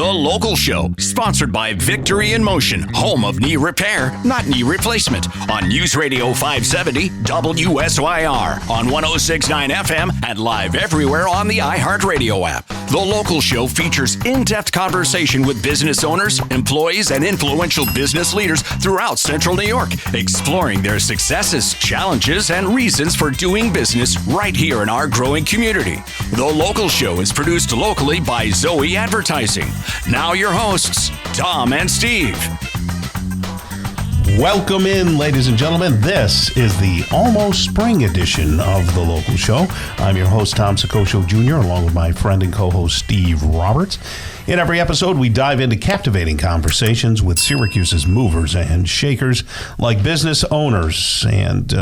The Local Show, sponsored by Victory in Motion, home of knee repair, not knee replacement, on News Radio 570 WSYR, on 106.9 FM, and live everywhere on the iHeartRadio app. The Local Show features in-depth conversation with business owners, employees, and influential business leaders throughout Central New York, exploring their successes, challenges, and reasons for doing business right here in our growing community. The Local Show is produced locally by Zoe Advertising. Now your hosts, Tom and Steve. Welcome in, ladies and gentlemen. This is the almost spring edition of The Local Show. I'm your host, Tom Sicoscio Jr., along with my friend and co-host, Steve Roberts. In every episode, we dive into captivating conversations with Syracuse's movers and shakers, like business owners and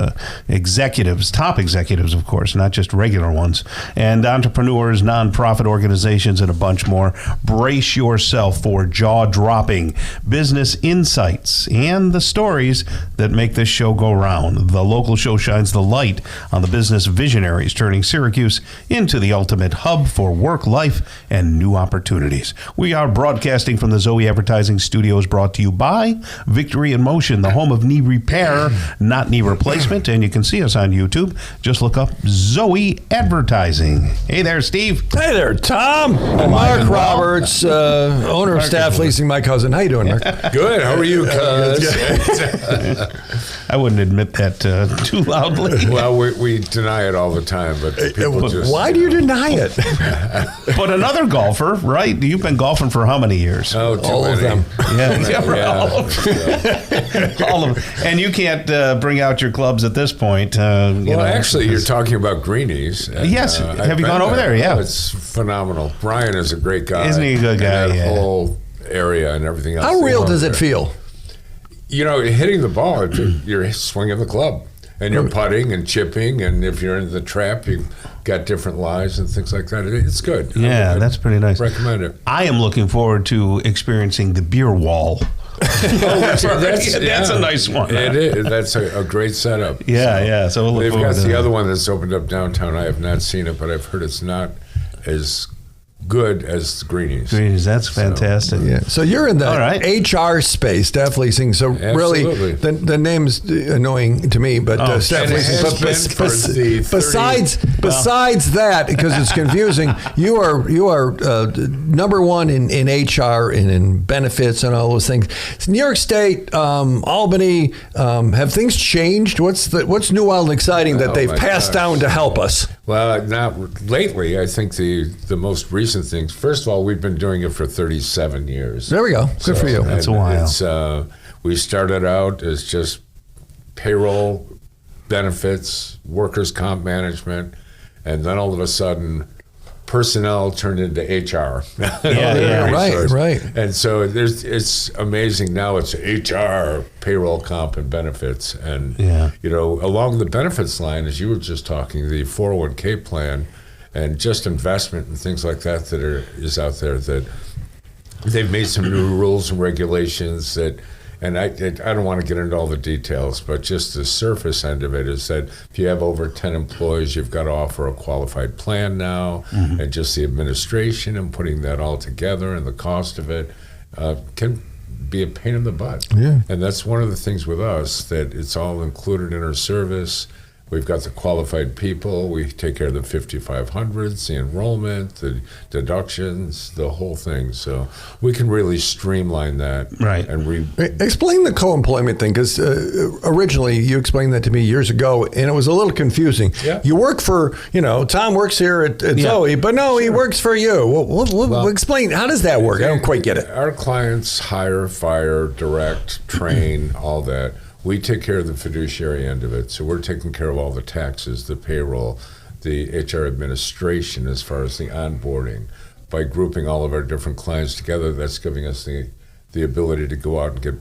executives, top executives, of course, not just regular ones, and entrepreneurs, nonprofit organizations, and a bunch more. Brace yourself for jaw-dropping business insights and the stories that make this show go round. The Local Show shines the light on the business visionaries, turning Syracuse into the ultimate hub for work, life, and new opportunities. We are broadcasting from the Zoe Advertising Studios, brought to you by Victory in Motion, the home of knee repair, not knee replacement. And you can see us on YouTube. Just look up Zoe Advertising. Hey there, Steve. Hey there, Tom. Mark Roberts, owner of Staff Leasing, my cousin. How you doing, Mark? Good. How are you, cuz? I wouldn't admit that too loudly. Well, we deny it all the time, but people just... Why do you deny it? But another golfer, right? You've been golfing for how many years? Oh, all many. of them. Yeah, all of them. All of them. And you can't bring out your clubs at this point. Actually, you're talking about Greenies. And, yes. Have you gone over there? Yeah. Oh, it's phenomenal. Brian is a great guy. Isn't he a good guy? And that Yeah. whole area and everything else. How real does it feel? You know, hitting the ball, you're swinging the club. And you're putting and chipping, and if you're in the trap, you've got different lies and things like that. It's good. Yeah, that's pretty nice. Recommend it. I am looking forward to experiencing the beer wall. That's a nice one. It is. That's a great setup. Yeah. So we'll look they've forward got to the that. other one that's opened up downtown. I have not seen it, but I've heard it's not as good as Greenies. Greenies, that's fantastic. So you're in the HR space, Staff Leasing. So Absolutely. really, the name's annoying to me, but Staff Leasing. But besides that, because it's confusing, you are number one in HR and in benefits and all those things. New York State, Albany, have things changed? What's new, wild, and exciting that they've passed down to help us? Well, not lately. I think the most recent things. First of all, we've been doing it for 37 years. There we go. Good for you. That's a while. We started out as just payroll, benefits, workers' comp management, and then all of a sudden, personnel turned into HR. Right. And so it's amazing now. It's HR, payroll, comp, and benefits, and along the benefits line, as you were just talking, the 401k plan. And just investment and things like that is out there, that they've made some new rules and regulations that, and I don't want to get into all the details, but just the surface end of it is that if you have over 10 employees, you've got to offer a qualified plan now, and just the administration and putting that all together and the cost of it can be a pain in the butt. Yeah. And that's one of the things with us, that it's all included in our service. We've got the qualified people. We take care of the 5500s, the enrollment, the deductions, the whole thing. So we can really streamline that. Right. And explain the co-employment thing, because originally you explained that to me years ago, and it was a little confusing. Yeah. You work for, Tom works here at Zoe, but no, he works for you. Well, explain, how does that work? I don't quite get it. Our clients hire, fire, direct, train, all that. We take care of the fiduciary end of it. So we're taking care of all the taxes, the payroll, the HR administration as far as the onboarding. By grouping all of our different clients together, that's giving us the ability to go out and get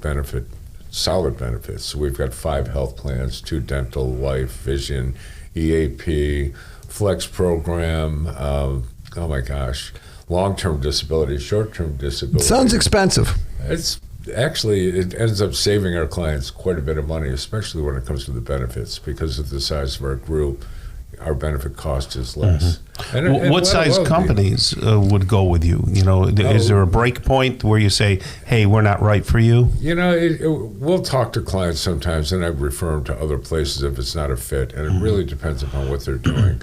solid benefits. So we've got 5 health plans, 2 dental, life, vision, EAP, flex program, long-term disability, short-term disability. Sounds expensive. It ends up saving our clients quite a bit of money, especially when it comes to the benefits, because of the size of our group. our benefit cost is less. What size companies would go with you? Is there a break point where you say, hey, we're not right for you? We'll talk to clients sometimes, and I refer them to other places if it's not a fit, and it really depends upon what they're doing.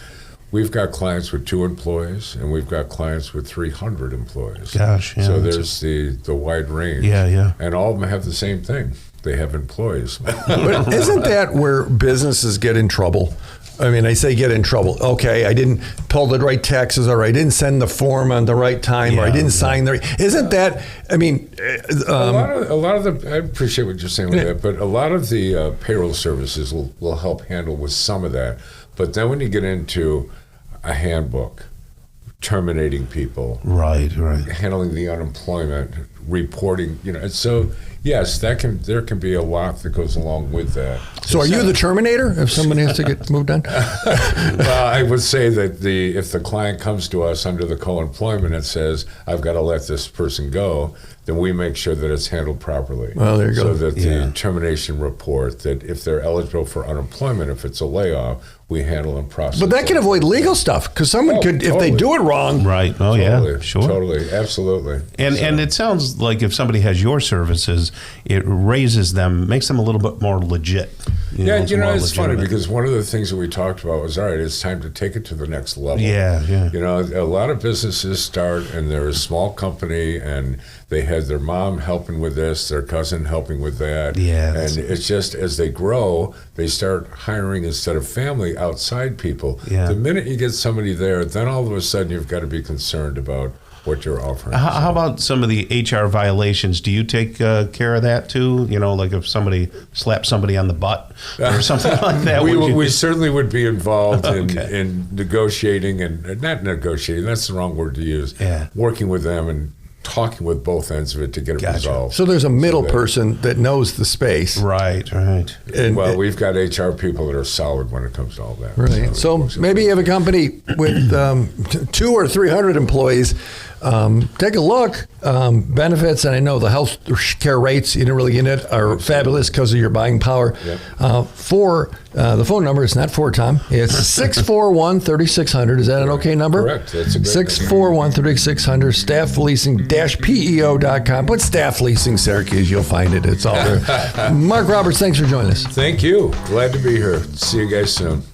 We've got clients with 2 employees, and we've got clients with 300 employees. Gosh, yeah. So there's the wide range. Yeah. And all of them have the same thing. They have employees. But isn't that where businesses get in trouble? I mean, I say get in trouble. Okay, I didn't pull the right taxes, or I didn't send the form on the right time, or I didn't sign the right... Isn't that, I mean... a lot of the... I appreciate what you're saying with that, but a lot of the payroll services will help handle with some of that. But then when you get into a handbook, terminating people... Right. Handling the unemployment, reporting, so... Yes, there can be a lot that goes along with that. So, are you the terminator if someone has to get moved on? Well, I would say that if the client comes to us under the co-employment and says, "I've got to let this person go," then we make sure that it's handled properly. Well, there you go. So that the termination report, that if they're eligible for unemployment, if it's a layoff, we handle and process. But that can avoid legal stuff, because someone could, if they do it wrong. Right. Oh, totally, sure. Totally, absolutely. And it sounds like if somebody has your services, it raises them, makes them a little bit more legit. It's funny because one of the things that we talked about was, all right, it's time to take it to the next level. Yeah. A lot of businesses start and they're a small company and they had their mom helping with this, their cousin helping with that. Yeah. And it's just as they grow, they start hiring instead of family outside people. Yeah. The minute you get somebody there, then all of a sudden you've got to be concerned about what you're offering. How about some of the HR violations? Do you take care of that too? Like if somebody slaps somebody on the butt or something like that? We certainly would be involved in negotiating and not negotiating, that's the wrong word to use. Yeah. Working with them and talking with both ends of it to get it resolved. So there's a middle person that knows the space. Right. And we've got HR people that are solid when it comes to all that. Right. So maybe you have a company with 200 or 300 employees. Take a look. Benefits, and I know the health care rates, you didn't really get it, are fabulous because of your buying power. Yep. The phone number is not for Tom. It's 641-3600. Is that an okay number? Correct. That's a great 641-3600. Staffleasing-PEO.com. Put Staff Leasing Syracuse. You'll find it. It's all there. Mark Roberts, thanks for joining us. Thank you. Glad to be here. See you guys soon.